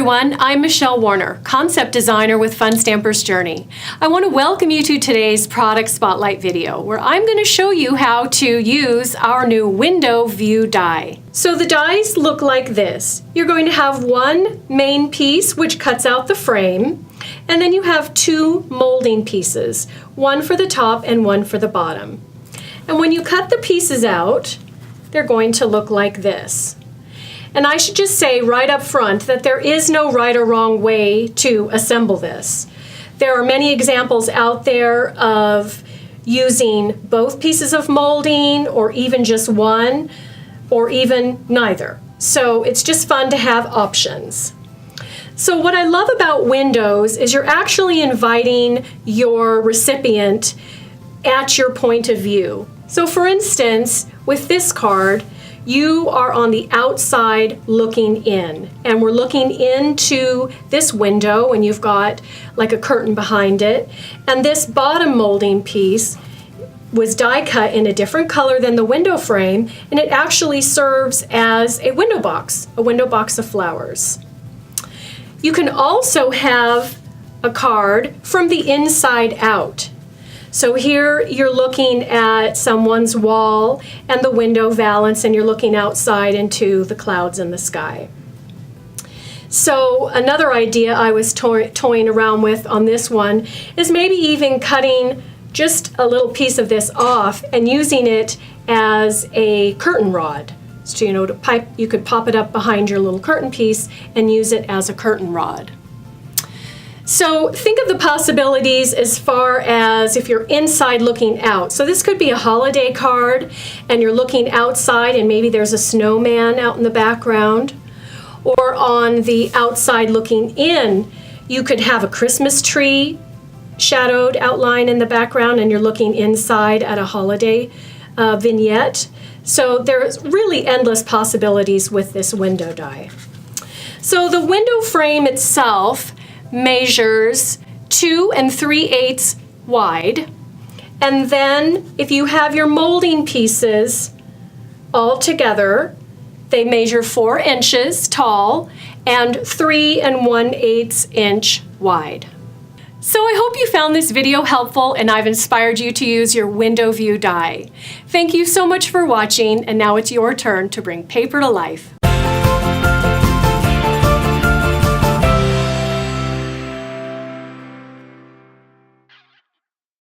everyone, I'm Michelle Woerner, concept designer with Fun Stamper's Journey. I want to welcome you to today's product spotlight video where I'm going to show you how to use our new window view die. So the dies look like this. You're going to have one main piece which cuts out the frame, and then you have two molding pieces, one for the top and one for the bottom. And when you cut the pieces out, they're going to look like this. And I should just say right up front that there is no right or wrong way to assemble this. There are many examples out there of using both pieces of molding or even just one or even neither. So it's just fun to have options. So what I love about windows is you're actually inviting your recipient at your point of view. So for instance, with this card, you are on the outside looking in, and we're looking into this window, and you've got like a curtain behind it, and this bottom molding piece was die cut in a different color than the window frame, and it actually serves as a window box of flowers. You can also have a card from the inside out. So here you're looking at someone's wall and the window valance, and you're looking outside into the clouds in the sky. So another idea I was toying around with on this one is maybe even cutting just a little piece of this off and using it as a curtain rod. So you could pop it up behind your little curtain piece and use it as a curtain rod. So think of the possibilities as far as if you're inside looking out. So this could be a holiday card and you're looking outside and maybe there's a snowman out in the background. Or on the outside looking in, you could have a Christmas tree shadowed outline in the background and you're looking inside at a holiday vignette. So there's really endless possibilities with this window die. So the window frame itself measures 2 3/8 wide, and then if you have your molding pieces all together, they measure 4 inches tall and 3 1/8 inch wide. So I hope you found this video helpful and I've inspired you to use your window view die. Thank you so much for watching, and now it's your turn to bring paper to life.